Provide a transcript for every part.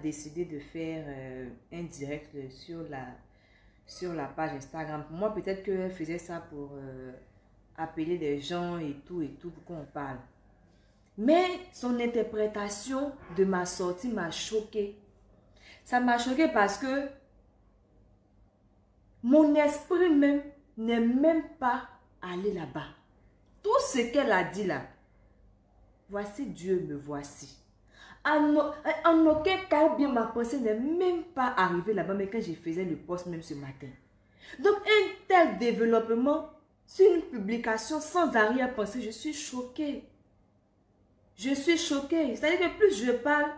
décidé de faire un direct sur la page Instagram. Pour moi, peut-être qu'elle faisait ça pour appeler des gens et tout, pour qu'on parle. Mais son interprétation de ma sortie m'a choquée. Ça m'a choquée parce que mon esprit même n'est même pas allé là-bas. Tout ce qu'elle a dit là, voici Dieu me voici. En aucun cas, bien ma pensée n'est même pas arrivée là-bas, mais quand je faisais le post même ce matin. Donc un tel développement sur une publication sans arrière-pensée, je suis choquée. Je suis choquée. C'est-à-dire que plus je parle,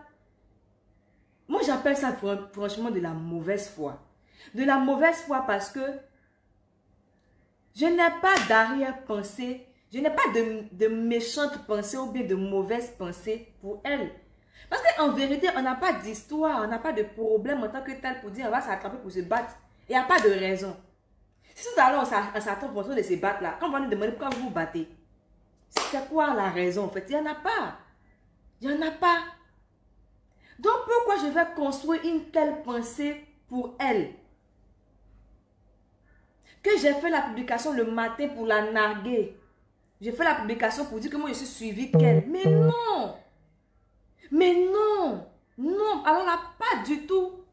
moi j'appelle ça franchement de la mauvaise foi. De la mauvaise foi parce que je n'ai pas d'arrière-pensée, je n'ai pas de méchante pensée ou bien de mauvaise pensée pour elle. Parce qu'en vérité, on n'a pas d'histoire, on n'a pas de problème en tant que tel pour dire on va s'attraper pour se battre. Il n'y a pas de raison. Si tout à l'heure on s'attend pour de se battre là, quand on va nous demander pourquoi vous vous battez, c'est quoi la raison en fait? Il n'y en a pas. Il n'y en a pas. Donc pourquoi je vais construire une telle pensée pour elle? Que j'ai fait la publication le matin pour la narguer. J'ai fait la publication pour dire que moi je suis suivie qu'elle. Mais non! Mais non! Non! Alors là, pas du tout.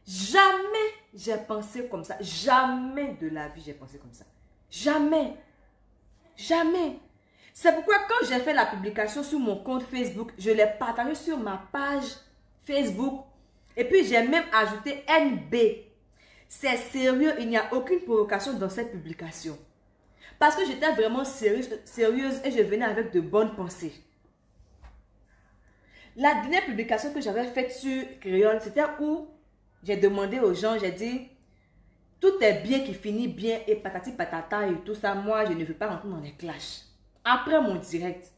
Jamais j'ai pensé comme ça. Jamais de la vie j'ai pensé comme ça. Jamais. Jamais. C'est pourquoi quand j'ai fait la publication sur mon compte Facebook, je l'ai partagé sur ma page Facebook. Et puis j'ai même ajouté NB. C'est sérieux, il n'y a aucune provocation dans cette publication. Parce que j'étais vraiment sérieuse et je venais avec de bonnes pensées. La dernière publication que j'avais faite sur Créole, c'était où j'ai demandé aux gens, j'ai dit, tout est bien qui finit bien et patati patata et tout ça, moi je ne veux pas rentrer dans les clashs. Après mon direct,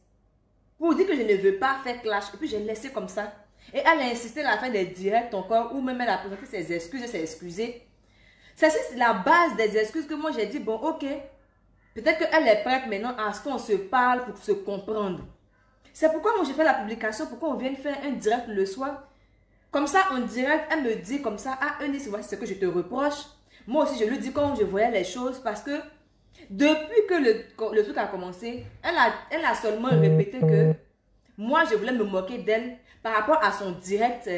pour dire que je ne veux pas faire clash, et puis j'ai laissé comme ça. Et elle a insisté à la fin des directs encore, ou même elle a présenté ses excuses et s'est excusée. C'est la base des excuses que moi j'ai dit, bon ok, peut-être qu'elle est prête maintenant à ce qu'on se parle pour se comprendre. C'est pourquoi moi j'ai fait la publication, pourquoi on vient faire un direct le soir. Comme ça en direct, elle me dit comme ça, ah Eunice, voici ce que je te reproche. Moi aussi je lui dis quand je voyais les choses parce que depuis que le truc a commencé, elle a seulement répété que moi je voulais me moquer d'elle par rapport à son direct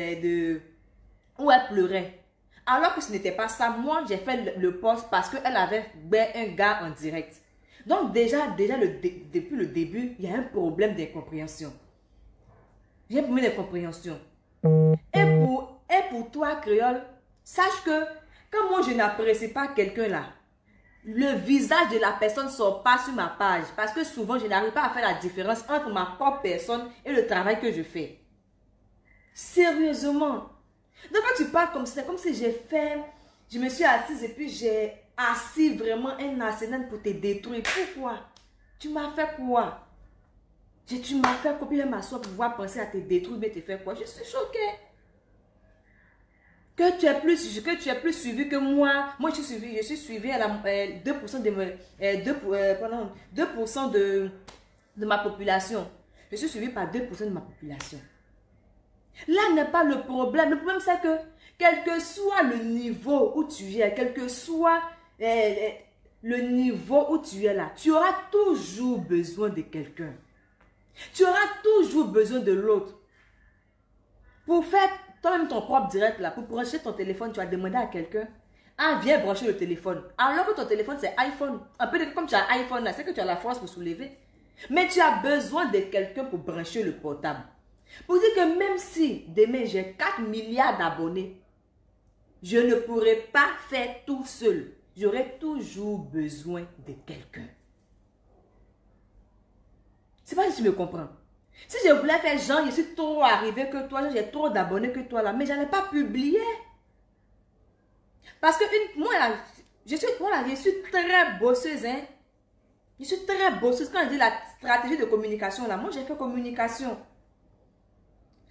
où elle pleurait. Alors que ce n'était pas ça. Moi, j'ai fait le post parce qu'elle avait un gars en direct. Donc déjà depuis le début, il y a un problème d'incompréhension. Il y a un problème d'incompréhension. Et pour toi, Créole, sache que quand moi, je n'apprécie pas quelqu'un là, le visage de la personne ne sort pas sur ma page. Parce que souvent, je n'arrive pas à faire la différence entre ma propre personne et le travail que je fais. Sérieusement. Donc quand tu parles comme ça, c'est comme si je me suis assise et puis j'ai assis vraiment un arsenal pour te détruire. Pourquoi? Tu m'as fait quoi? Tu m'as fait quoi? Puis elle m'assoit pour pouvoir penser à te détruire, mais te faire quoi? Je suis choquée. Que tu es plus suivi que moi. Moi, je suis suivi à la 2% de ma population. Je suis suivi par 2% de ma population. Là n'est pas le problème. Le problème, c'est que quel que soit le niveau où tu es, quel que soit le niveau où tu es là, tu auras toujours besoin de quelqu'un. Tu auras toujours besoin de l'autre. Pour faire toi-même ton propre direct là, pour brancher ton téléphone, tu vas demander à quelqu'un, ah, viens brancher le téléphone. Alors que ton téléphone, c'est iPhone. Un peu comme tu as iPhone là, c'est que tu as la force pour soulever. Mais tu as besoin de quelqu'un pour brancher le portable. Pour dire que même si demain j'ai 4 milliards d'abonnés, je ne pourrai pas faire tout seul. J'aurai toujours besoin de quelqu'un. C'est pas si tu me comprends. Si je voulais faire genre, je suis trop arrivé que toi, j'ai trop d'abonnés que toi là, mais je n'allais pas publier. Parce que moi là, je suis très bosseuse. Hein? Je suis très bosseuse. Quand je dis la stratégie de communication là, moi j'ai fait communication.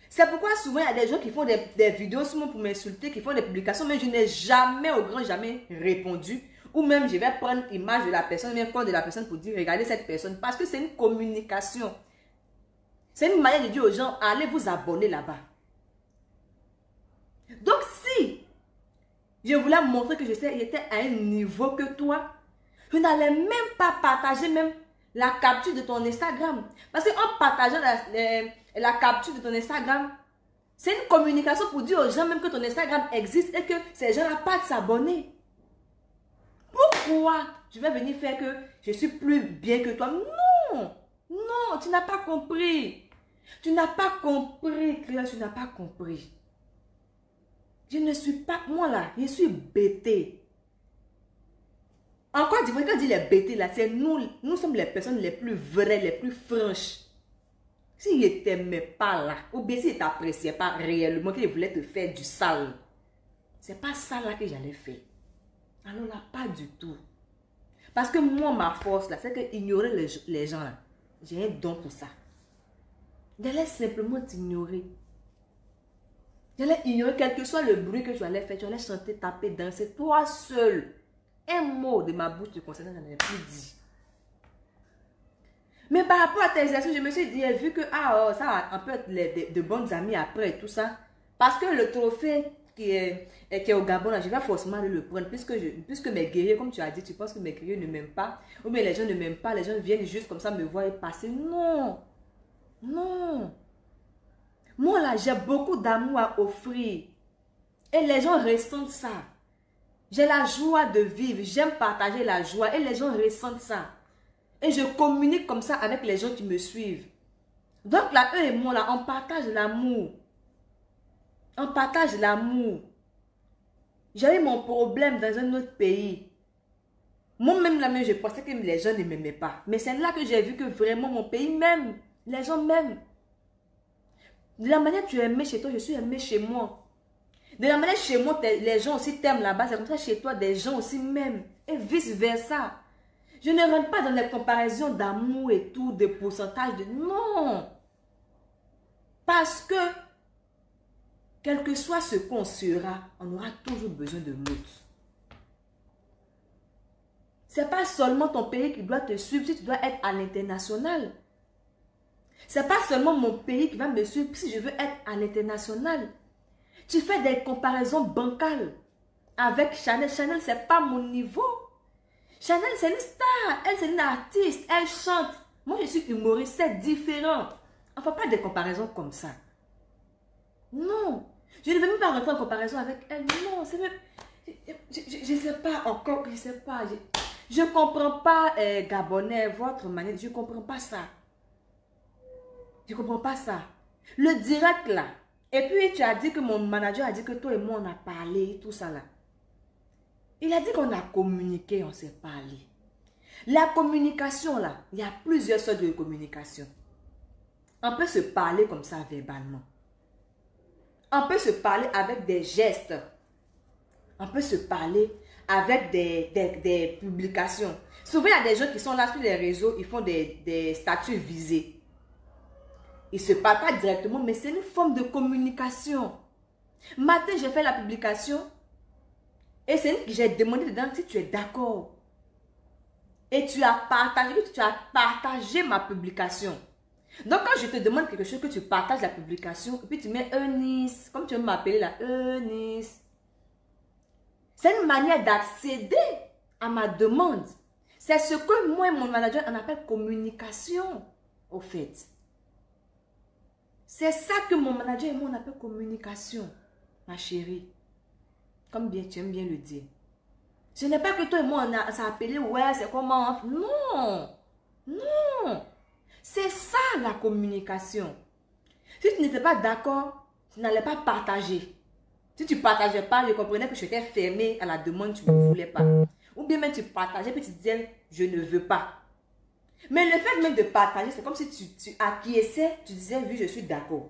C'est pourquoi souvent il y a des gens qui font des vidéos souvent pour m'insulter, qui font des publications, mais je n'ai jamais, au grand jamais répondu. Ou même je vais prendre l'image de la personne, même compte de la personne pour dire, regardez cette personne. Parce que c'est une communication. C'est une manière de dire aux gens, allez vous abonner là-bas. Je voulais montrer que j'étais à un niveau que toi. Je n'allais même pas partager même la capture de ton Instagram. Parce qu'en partageant la capture de ton Instagram, c'est une communication pour dire aux gens même que ton Instagram existe et que ces gens n'ont pas de s'abonner. Pourquoi je vais venir faire que je suis plus bien que toi? Non! Non, tu n'as pas compris. Tu n'as pas compris, Cléa, tu n'as pas compris. Je ne suis pas, moi là, je suis bêtée. En Côte d'Ivoire, quand on dit les bêtés là, c'est nous sommes les personnes les plus vraies, les plus franches. Si je ne t'aimais pas là, ou bien si je ne t'appréciais pas réellement, que je voulais te faire du sale, c'est pas ça là que j'allais faire. Alors là, pas du tout. Parce que moi, ma force là, c'est que ignorer les gens là, j'ai un don pour ça. J'allais simplement t'ignorer. J'allais ignorer quel que soit le bruit que tu allais faire, tu allais chanter, taper, danser, toi seul. Un mot de ma bouche te concernant, je n'en ai plus dit. Mais par rapport à tes exercices, je me suis dit, vu que ça va un peu être de bonnes amies après et tout ça. Parce que le trophée qui est au Gabon, là, je vais forcément aller le prendre. Puisque mes guerriers, comme tu as dit, tu penses que mes guerriers ne m'aiment pas. Ou bien les gens ne m'aiment pas, les gens viennent juste comme ça me voir et passer. Non. Non. Moi là, j'ai beaucoup d'amour à offrir. Et les gens ressentent ça. J'ai la joie de vivre. J'aime partager la joie. Et les gens ressentent ça. Et je communique comme ça avec les gens qui me suivent. Donc là, eux et moi, là, on partage l'amour. On partage l'amour. J'ai eu mon problème dans un autre pays. Moi-même, là-même, je pensais que les gens ne m'aimaient pas. Mais c'est là que j'ai vu que vraiment mon pays m'aime. Les gens m'aiment. De la manière que tu es aimé chez toi, je suis aimé chez moi. De la manière chez moi, les gens aussi t'aiment là-bas. C'est comme ça chez toi, des gens aussi m'aiment. Et vice-versa. Je ne rentre pas dans les comparaisons d'amour et tout, de pourcentage de... Non. Parce que, quel que soit ce qu'on sera, on aura toujours besoin de l'autre. Ce n'est pas seulement ton pays qui doit te suivre si tu dois être à l'international. Ce n'est pas seulement mon pays qui va me suivre si je veux être à l'international. Tu fais des comparaisons bancales avec Chanel. Chanel, ce n'est pas mon niveau. Chanel, c'est une star. Elle, c'est une artiste. Elle chante. Moi, je suis humoriste. C'est différent. On ne fait pas des comparaisons comme ça. Non. Je ne veux même pas rentrer en comparaison avec elle. Non, c'est même... Je ne sais pas encore. Je ne sais pas. Je ne comprends pas, Gabonais, votre manière. Je ne comprends pas ça. Je ne comprends pas ça. Le direct là. Et puis, tu as dit que mon manager a dit que toi et moi, on a parlé, tout ça là. Il a dit qu'on a communiqué, on s'est parlé. La communication là, il y a plusieurs sortes de communication. On peut se parler comme ça verbalement. On peut se parler avec des gestes. On peut se parler avec des publications. Souvent, il y a des gens qui sont là sur les réseaux, ils font des statuts visés. Ils ne se parlent pas directement, mais c'est une forme de communication. Matin, j'ai fait la publication et c'est une que j'ai demandé dedans si tu es d'accord. Et tu as partagé ma publication. Donc, quand je te demande quelque chose, que tu partages la publication, et puis tu mets Eunice, comme tu veux m'appeler là, Eunice. C'est une manière d'accéder à ma demande. C'est ce que moi et mon manager, on appelle communication, au fait. C'est ça que mon manager et moi, on appelle communication, ma chérie. Comme bien, tu aimes bien le dire. Ce n'est pas que toi et moi, on s'est appelé, ouais, c'est comment. Non, non. C'est ça la communication. Si tu n'étais pas d'accord, tu n'allais pas partager. Si tu ne partageais pas, je comprenais que je t'ai fermé à la demande, tu ne voulais pas. Ou bien même tu partageais, puis tu disais, je ne veux pas. Mais le fait même de partager, c'est comme si tu acquiesçais, tu disais, oui, je suis d'accord.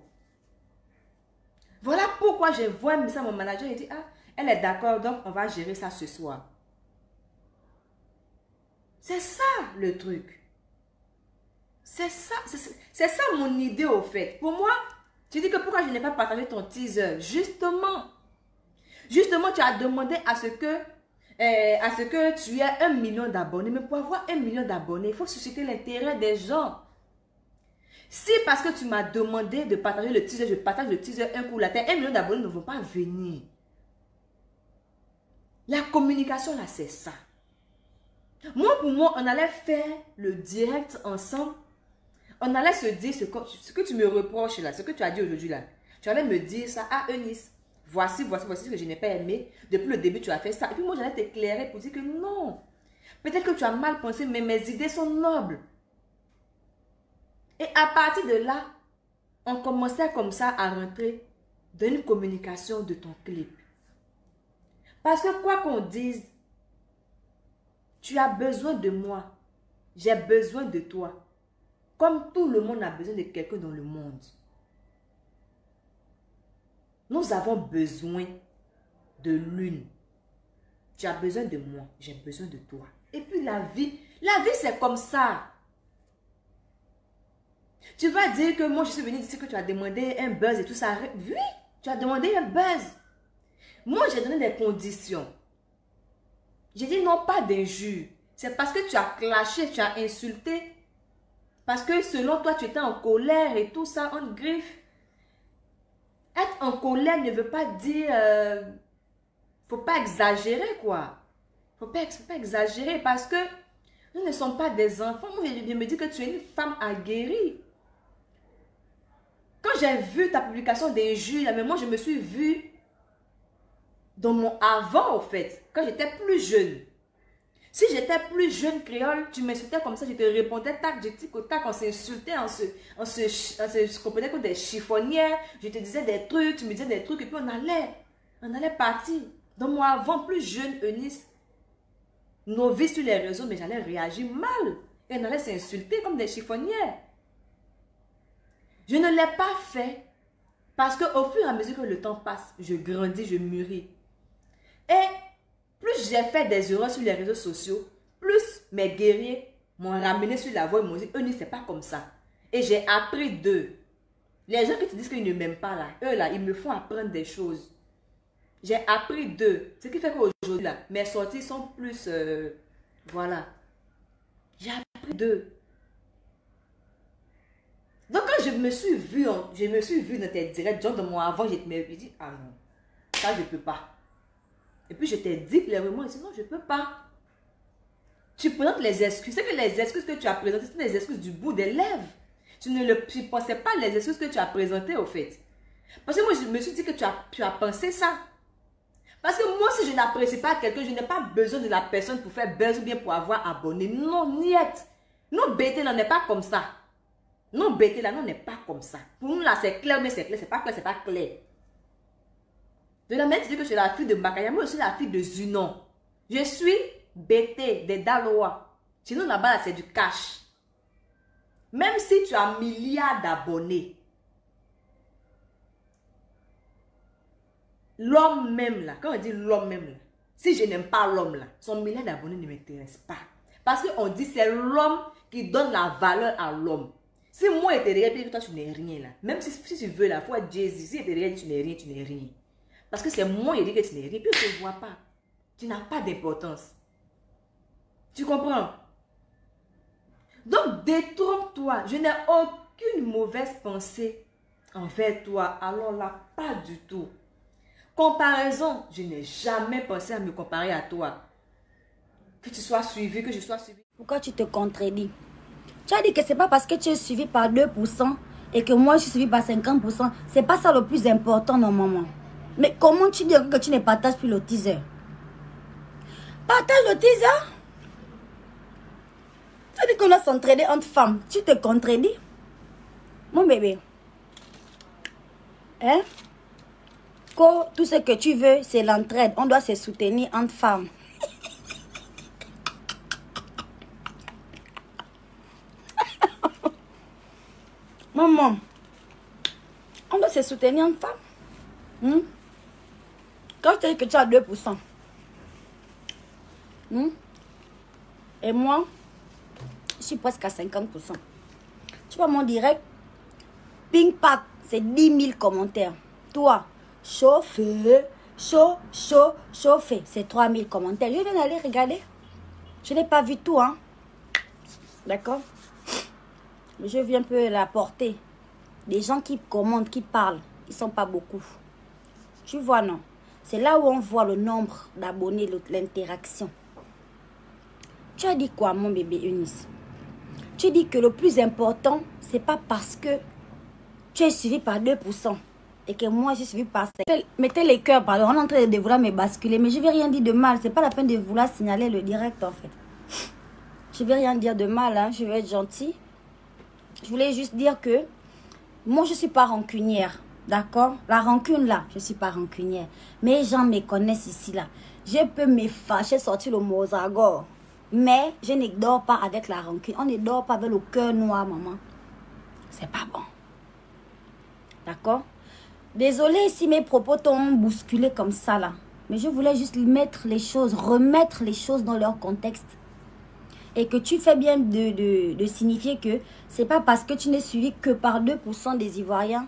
Voilà pourquoi je vois ça à mon manager, il dit, ah, elle est d'accord, donc on va gérer ça ce soir. C'est ça le truc. C'est ça mon idée au fait. Pour moi, tu dis que pourquoi je n'ai pas partagé ton teaser. Justement, tu as demandé à ce que tu aies 1 million d'abonnés. Mais pour avoir 1 million d'abonnés, il faut susciter l'intérêt des gens. Si parce que tu m'as demandé de partager le teaser, je partage le teaser un coup, là, tes 1 million d'abonnés ne vont pas venir. La communication, là, c'est ça. Moi, pour moi, on allait faire le direct ensemble. On allait se dire ce que tu me reproches là, ce que tu as dit aujourd'hui là. Tu allais me dire ça. Ah, Eunice, voici ce que je n'ai pas aimé. Depuis le début, tu as fait ça. Et puis moi, j'allais t'éclairer pour dire que non. Peut-être que tu as mal pensé, mais mes idées sont nobles. Et à partir de là, on commençait comme ça à rentrer dans une communication de ton clip. Parce que quoi qu'on dise, tu as besoin de moi. J'ai besoin de toi. Comme tout le monde a besoin de quelqu'un dans le monde. Nous avons besoin de l'une. Tu as besoin de moi. J'ai besoin de toi. Et puis la vie c'est comme ça. Tu vas dire que moi je suis venue dire que tu as demandé un buzz et tout ça. Oui, tu as demandé un buzz. Moi j'ai donné des conditions. J'ai dit non, pas d'injure. C'est parce que tu as clashé, tu as insulté. Parce que selon toi, tu étais en colère et tout ça, on griffe. Être en colère ne veut pas dire... faut pas exagérer, quoi. Faut pas exagérer parce que nous ne sommes pas des enfants. Moi, je me dis que tu es une femme aguerrie. Quand j'ai vu ta publication d'injures, mais moi, je me suis vue dans mon avant, au fait, quand j'étais plus jeune. Si j'étais plus jeune créole, tu m'insultais comme ça, je te répondais tac, je tic au tac, on s'insultait, on se comprenait comme des chiffonnières, je te disais des trucs, tu me disais des trucs, et puis on allait partir. Donc moi, avant, plus jeune, Eunice, novice sur les réseaux, mais j'allais réagir mal. Et on allait s'insulter comme des chiffonnières. Je ne l'ai pas fait parce qu'au fur et à mesure que le temps passe, je grandis, je mûris. Et plus j'ai fait des erreurs sur les réseaux sociaux, plus mes guerriers m'ont ramené sur la voie et m'ont dit, Eunice, c'est pas comme ça. Et j'ai appris d'eux. Les gens qui te disent qu'ils ne m'aiment pas là, eux là, ils me font apprendre des choses. J'ai appris d'eux. Ce qui fait qu'aujourd'hui là, mes sorties sont plus, voilà. J'ai appris d'eux. Donc quand je me suis vue dans tes directs, genre dans mon avant, je me dit, ah non, ça je peux pas. Et puis je t'ai dit clairement, sinon je ne peux pas. Tu présentes les excuses. C'est que les excuses que tu as présentées, c'est des excuses du bout des lèvres. Tu ne pensais pas les excuses que tu as présentées au fait. Parce que moi je me suis dit que tu as pensé ça. Parce que moi si je n'apprécie pas quelqu'un, je n'ai pas besoin de la personne pour faire buzz ou bien pour avoir abonné. Non, niet. Non, BT là n'est pas comme ça. Non, BT là, non, n'est pas comme ça. Pour nous là c'est clair, mais c'est clair. C'est pas clair, c'est pas clair. De la même tu dis que je suis la fille de Makaya, moi je suis la fille de Zunon. Je suis BT des Daloa. Sinon là-bas, c'est du cash. Même si tu as milliards d'abonnés, l'homme même là, quand on dit l'homme même là, si je n'aime pas l'homme là, son milliard d'abonnés ne m'intéresse pas. Parce qu'on dit c'est l'homme qui donne la valeur à l'homme. Si moi je te regarde et que toi tu n'es rien là, même si tu veux la foi Jésus, si je te regarde tu n'es rien, tu n'es rien. Parce que c'est moi qui dis que tu n'es rien, puis je ne te vois pas. Tu n'as pas d'importance. Tu comprends? Donc, détrompe-toi. Je n'ai aucune mauvaise pensée envers toi. Alors là, pas du tout. Comparaison, je n'ai jamais pensé à me comparer à toi. Que tu sois suivi, que je sois suivi. Pourquoi tu te contredis? Tu as dit que ce n'est pas parce que tu es suivi par 2% et que moi je suis suivi par 50%. Ce n'est pas ça le plus important normalement. Mais comment tu dis que tu ne partages plus le teaser? Partage le teaser. Tu as dit qu'on a s'entraider entre femmes. Tu te contredis? Mon bébé. Hein? Tout ce que tu veux, c'est l'entraide. On doit se soutenir entre femmes. Maman. On doit se soutenir entre femmes. Quand je te dis que tu as 2%. Et moi, je suis presque à 50%. Tu vois mon direct? Ping pack, c'est 10 000 commentaires. Toi, chauffé, chauffé, c'est 3 000 commentaires. Je viens d'aller regarder. Je n'ai pas vu tout, hein. D'accord? Je viens un peu la porter. Les gens qui commentent, qui parlent, ils ne sont pas beaucoup. Tu vois, non? C'est là où on voit le nombre d'abonnés, l'interaction. Tu as dit quoi, mon bébé Eunice? Tu dis que le plus important, c'est pas parce que tu es suivi par 2% et que moi, je suis suivi par 5%. Mettez les cœurs, pardon, on est en train de vouloir me basculer, mais je ne vais rien dire de mal. C'est pas la peine de vouloir signaler le direct, en fait. Je ne vais rien dire de mal, hein. Je vais être gentille. Je voulais juste dire que moi, je ne suis pas rancunière, d'accord? La rancune, là, je ne suis pas rancunière. Mais les gens me connaissent ici, là. Je peux me fâcher, sortir le mozagor. Mais je ne dors pas avec la rancune. On ne dort pas avec le cœur noir, maman. C'est pas bon. D'accord? Désolée si mes propos t'ont bousculé comme ça, là. Mais je voulais juste mettre les choses, remettre les choses dans leur contexte. Et que tu fais bien de signifier que c'est pas parce que tu n'es suivi que par 2% des Ivoiriens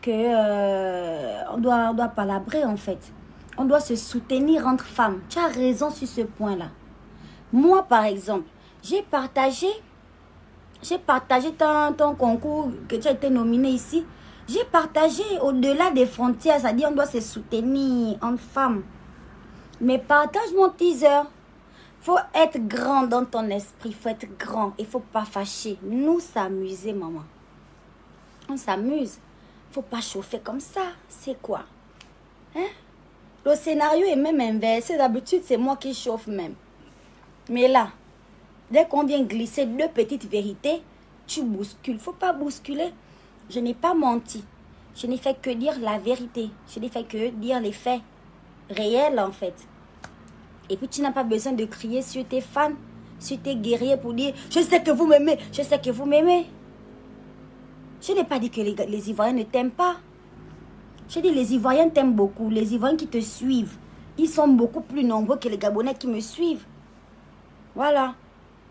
que on doit palabrer, en fait. On doit se soutenir entre femmes. Tu as raison sur ce point-là. Moi, par exemple, j'ai partagé ton concours que tu as été nominé ici. J'ai partagé au-delà des frontières, c'est-à-dire on doit se soutenir entre femmes. Mais partage mon teaser. Faut être grand dans ton esprit, faut être grand. Il faut pas fâcher. Nous s'amuser, maman. On s'amuse. Faut pas chauffer comme ça. C'est quoi? Hein? Le scénario est même inversé. D'habitude, c'est moi qui chauffe même. Mais là, dès qu'on vient glisser 2 petites vérités, tu bouscules. Faut pas bousculer. Je n'ai pas menti. Je n'ai fait que dire la vérité. Je n'ai fait que dire les faits réels, en fait. Et puis, tu n'as pas besoin de crier sur tes fans, sur tes guerriers pour dire « Je sais que vous m'aimez, je sais que vous m'aimez. » Je n'ai pas dit que les Ivoiriens ne t'aiment pas. J'ai dit les Ivoiriens t'aiment beaucoup. Les Ivoiriens qui te suivent, ils sont beaucoup plus nombreux que les Gabonais qui me suivent. Voilà.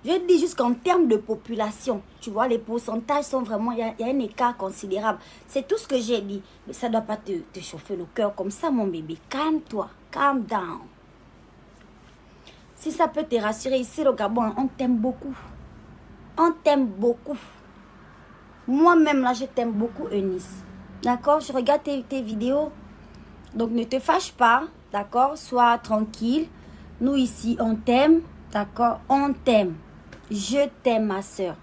Je dis juste qu'en termes de population, tu vois, les pourcentages sont vraiment... Il y a un écart considérable. C'est tout ce que j'ai dit. Mais ça ne doit pas te chauffer le cœur comme ça, mon bébé. Calme-toi. Calm down. Si ça peut te rassurer, ici, au Gabon, on t'aime beaucoup. On t'aime beaucoup. Moi-même, là, je t'aime beaucoup, Eunice. D'accord? Je regarde tes vidéos. Donc, ne te fâche pas. D'accord? Sois tranquille. Nous, ici, on t'aime. D'accord? On t'aime. Je t'aime, ma soeur.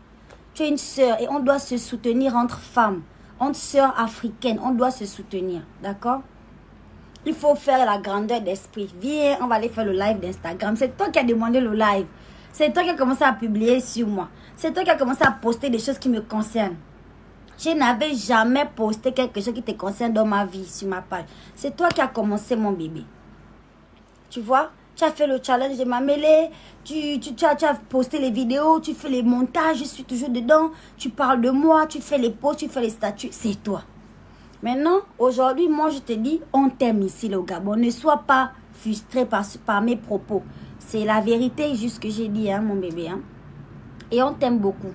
Tu es une soeur et on doit se soutenir entre femmes. Entre soeurs africaines, on doit se soutenir. D'accord? Il faut faire la grandeur d'esprit. Viens, on va aller faire le live d'Instagram. C'est toi qui as demandé le live. C'est toi qui as commencé à publier sur moi. C'est toi qui as commencé à poster des choses qui me concernent. Je n'avais jamais posté quelque chose qui te concerne dans ma vie, sur ma page. C'est toi qui as commencé, mon bébé. Tu vois? Tu as fait le challenge de ma mêlée. Tu as posté les vidéos. Tu fais les montages. Je suis toujours dedans. Tu parles de moi. Tu fais les posts. Tu fais les statuts. C'est toi. Maintenant, aujourd'hui, moi, je te dis, on t'aime ici, le Gabon. Ne sois pas frustré par mes propos. C'est la vérité, juste que j'ai dit, hein, mon bébé. Hein. Et on t'aime beaucoup.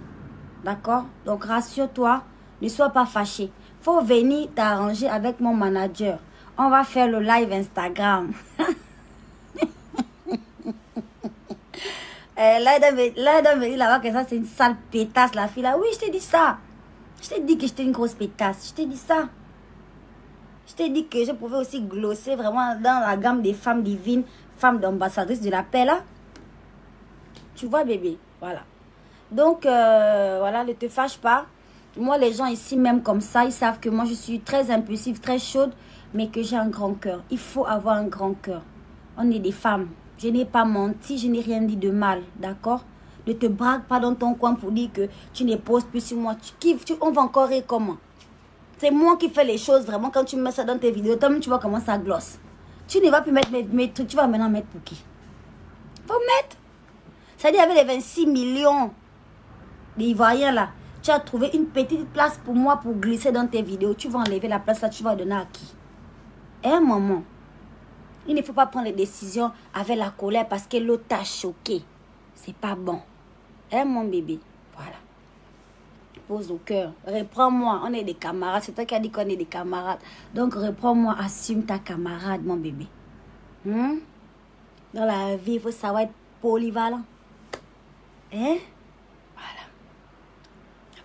D'accord? Donc, rassure-toi. Ne sois pas fâché. Faut venir t'arranger avec mon manager. On va faire le live Instagram. Là, elle doit me dire là-bas que ça, c'est une sale pétasse, la fille là. Oui, je t'ai dit ça. Je t'ai dit que j'étais une grosse pétasse. Je t'ai dit ça. Je t'ai dit que je pouvais aussi glosser vraiment dans la gamme des femmes divines, femmes d'ambassadrices de la paix là. Tu vois, bébé. Voilà. Donc, voilà, ne te fâche pas. Moi, les gens ici, même comme ça, ils savent que moi, je suis très impulsive, très chaude, mais que j'ai un grand cœur. Il faut avoir un grand cœur. On est des femmes. Je n'ai pas menti, je n'ai rien dit de mal, d'accord? Ne te braque pas dans ton coin pour dire que tu ne postes plus sur moi. On va encore rire comment? C'est moi qui fais les choses vraiment. Quand tu mets ça dans tes vidéos, toi-même, tu vois comment ça glosse. Tu ne vas plus mettre mes trucs. Tu vas maintenant mettre pour qui? Faut mettre. C'est-à-dire, avec les 26 millions d'Ivoiriens là, tu as trouvé une petite place pour moi pour glisser dans tes vidéos. Tu vas enlever la place là, tu vas donner à qui? Un moment. Il ne faut pas prendre les décisions avec la colère parce que l'autre t'a choqué. C'est pas bon. Hein, mon bébé? Voilà. Pose au cœur. Reprends-moi. On est des camarades. C'est toi qui as dit qu'on est des camarades. Donc, reprends-moi. Assume ta camarade, mon bébé. Dans la vie, il faut savoir être polyvalent. Hein? Voilà.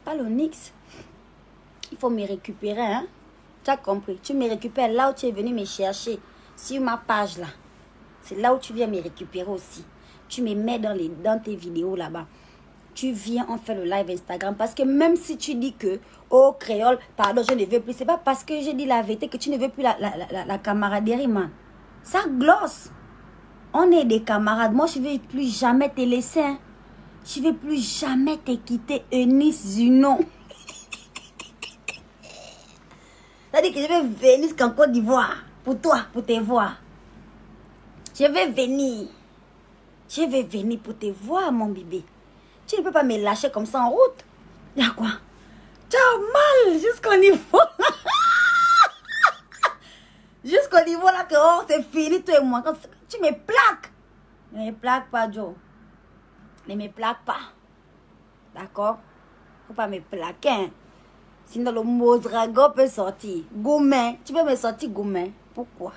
Pas l'onyx. Il faut me récupérer, hein? Tu as compris. Tu me récupères là où tu es venu me chercher. Sur ma page là. C'est là où tu viens me récupérer aussi. Tu me mets dans tes vidéos là-bas. Tu viens, on fait le live Instagram. Parce que même si tu dis que, oh créole, pardon, je ne veux plus. C'est pas parce que j'ai dit la vérité que tu ne veux plus la camaraderie, man. Ça glosse. On est des camarades. Moi, je ne vais plus jamais te laisser. Hein. Je ne vais plus jamais te quitter, Eunice Zunon. C'est-à-dire que je vais venir jusqu'en Côte d'Ivoire. Pour toi, pour te voir. Je vais venir. Je vais venir pour te voir, mon bébé. Tu ne peux pas me lâcher comme ça en route. Il y a quoi? Tu as mal jusqu'au niveau. Jusqu'au niveau là que oh, c'est fini, toi et moi. Quand tu me plaques. Ne me plaques pas, Joe. Ne me plaques pas. D'accord? Faut pas me plaquer. Hein. Sinon, le mot dragon peut sortir. Goumen. Tu veux me sortir Goumen? Pourquoi?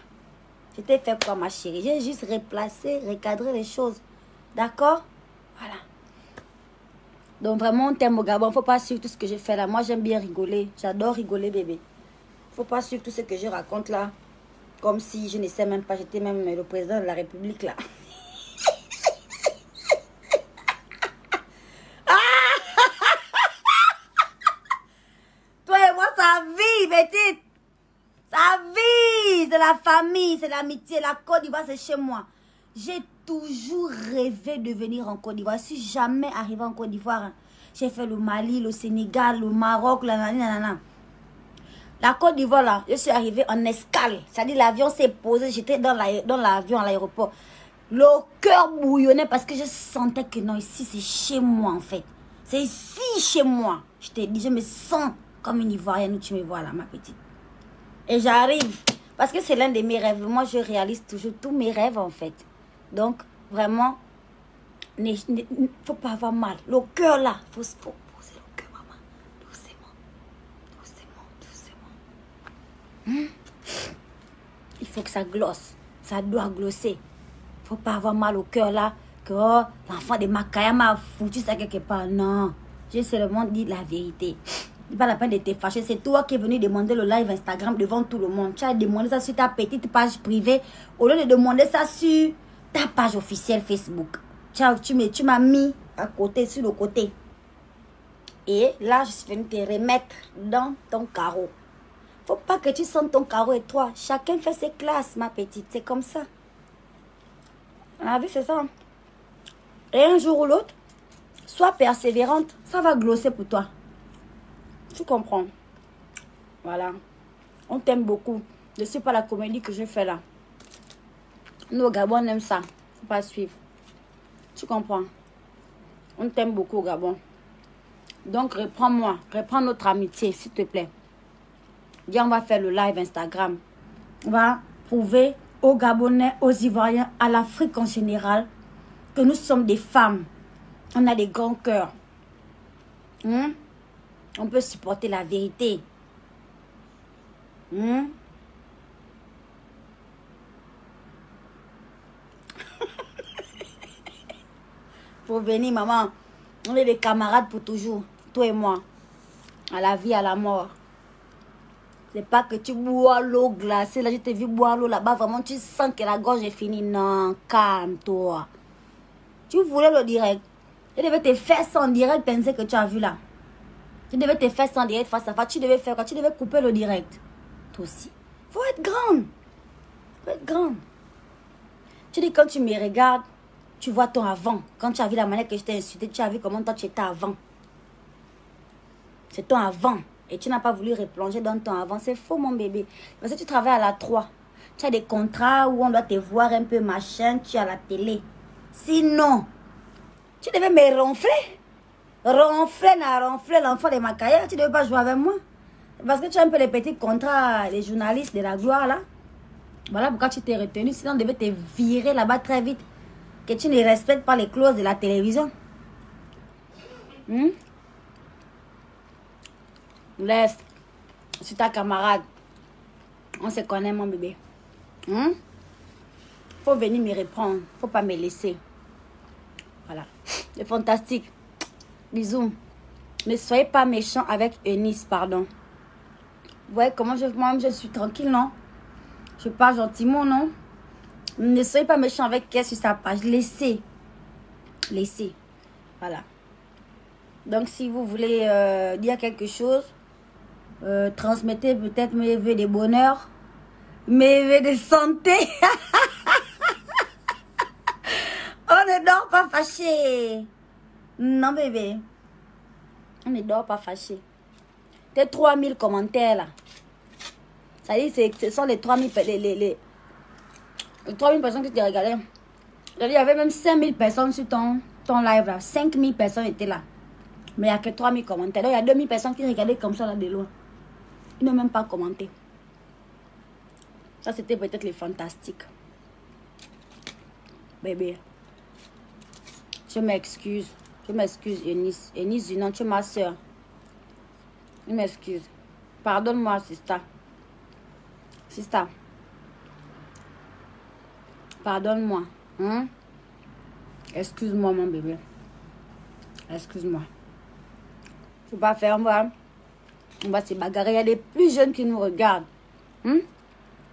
Je t'ai fait quoi, ma chérie? J'ai juste replacé, recadré les choses. D'accord? Voilà. Donc, vraiment, on t'aime au Gabon. Faut pas suivre tout ce que je fais là. Moi, j'aime bien rigoler. J'adore rigoler, bébé. Faut pas suivre tout ce que je raconte là. Comme si je ne sais même pas. J'étais même le président de la République là. Petite, sa vie, c'est la famille, c'est l'amitié. La Côte d'Ivoire, c'est chez moi. J'ai toujours rêvé de venir en Côte d'Ivoire. Si jamais arrivé en Côte d'Ivoire, hein, j'ai fait le Mali, le Sénégal, le Maroc, la Côte d'Ivoire, là, je suis arrivée en escale. C'est-à-dire, l'avion s'est posé, j'étais dans l'avion à l'aéroport. Le cœur bouillonnait parce que je sentais que non, ici, c'est chez moi, en fait. C'est ici, chez moi. Je t'ai dit, je me sens comme une Ivoirienne où tu me vois là, ma petite. Et j'arrive. Parce que c'est l'un de mes rêves. Moi, je réalise toujours tous mes rêves, en fait. Donc, vraiment, il ne faut pas avoir mal. Le cœur là, il faut poser le cœur, maman. Doucement. Doucement. Il faut que ça glosse. Ça doit glosser. Il ne faut pas avoir mal au cœur là. Que oh, l'enfant de Makaya m'a foutu ça quelque part. Non. J'ai seulement dit la vérité. Il n'est pas la peine de te fâcher. C'est toi qui es venu demander le live Instagram devant tout le monde. Tu as demandé ça sur ta petite page privée au lieu de demander ça sur ta page officielle Facebook. Tu m'as mis à côté, sur le côté. Et là, je suis venue te remettre dans ton carreau. Faut pas que tu sentes ton carreau et toi. Chacun fait ses classes, ma petite. C'est comme ça. La vie, c'est ça. Et un jour ou l'autre, sois persévérante. Ça va glosser pour toi. Tu comprends? Voilà. On t'aime beaucoup. Je ne sais pas la comédie que je fais là. Nous, au Gabon, on aime ça. Faut pas suivre. Tu comprends? On t'aime beaucoup au Gabon. Donc, reprends-moi. Reprends notre amitié, s'il te plaît. Viens, on va faire le live Instagram. On va prouver aux Gabonais, aux Ivoiriens, à l'Afrique en général, que nous sommes des femmes. On a des grands cœurs. On peut supporter la vérité. Faut venir, maman. On est des camarades pour toujours. Toi et moi. À la vie, à la mort. C'est pas que tu bois l'eau glacée. Là, je t'ai vu boire l'eau là-bas. Vraiment, tu sens que la gorge est finie. Non, calme-toi. Tu voulais le direct. Je devais te faire ça en direct, penser que tu as vu là. Tu devais te faire ça en direct face à face. Tu devais faire quoi? Tu devais couper le direct. Toi aussi. Faut être grande. Faut être grande. Tu dis, quand tu me regardes, tu vois ton avant. Quand tu as vu la manière que je t'ai insulté, tu as vu comment toi tu étais avant. C'est ton avant. Et tu n'as pas voulu replonger dans ton avant. C'est faux, mon bébé. Parce que tu travailles à la 3. Tu as des contrats où on doit te voir un peu machin. Tu es à la télé. Sinon, tu devais me ronfler. Ronfler l'enfant de ma carrière. Tu ne devais pas jouer avec moi. Parce que tu as un peu les petits contrats des journalistes de la gloire là. Voilà pourquoi tu t'es retenu. Sinon, on devait te virer là-bas très vite. Que tu ne respectes pas les clauses de la télévision. Laisse. Je suis ta camarade. On se connaît, mon bébé. Faut venir me reprendre. Faut pas me laisser. Voilà. C'est fantastique. Bisous. Ne soyez pas méchants avec Eunice, pardon. Vous voyez comment moi-même je suis tranquille, non? Je parle gentiment, non? Ne soyez pas méchant avec elle sur sa page. Laissez. Laissez. Voilà. Donc, si vous voulez dire quelque chose, transmettez peut-être mes vœux de bonheur, mes vœux de santé. On ne dort pas fâché. Non, bébé. On ne dort pas fâché. Tes 3000 commentaires là. Ça dit, ce sont les 3000 les 3000 personnes qui te regardent. Il y avait même 5000 personnes sur ton live là. 5000 personnes étaient là. Mais il n'y a que 3000 commentaires. Donc il y a 2000 personnes qui regardaient comme ça là de loin. Ils n'ont même pas commenté. Ça c'était peut-être les fantastiques. Bébé. Je m'excuse. Je m'excuse, Eunice. Eunice, non, tu es ma soeur. Je m'excuse. Pardonne-moi, Sista. Sista. Pardonne-moi. Hein? Excuse-moi, mon bébé. Excuse-moi. Faut pas faire, on va se bagarrer. Il y a des plus jeunes qui nous regardent.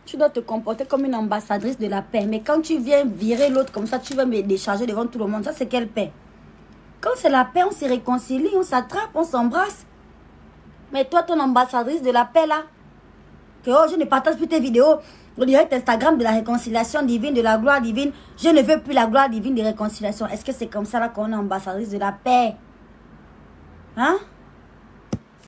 Tu dois te comporter comme une ambassadrice de la paix. Mais quand tu viens virer l'autre comme ça, tu vas me décharger devant tout le monde. Ça, c'est quelle paix? Quand c'est la paix, on se réconcilie, on s'attrape, on s'embrasse. Mais toi, ton ambassadrice de la paix, là, que oh, je ne partage plus tes vidéos, le direct Instagram de la réconciliation divine, de la gloire divine. Je ne veux plus la gloire divine de réconciliation. Est-ce que c'est comme ça là qu'on est ambassadrice de la paix? Hein?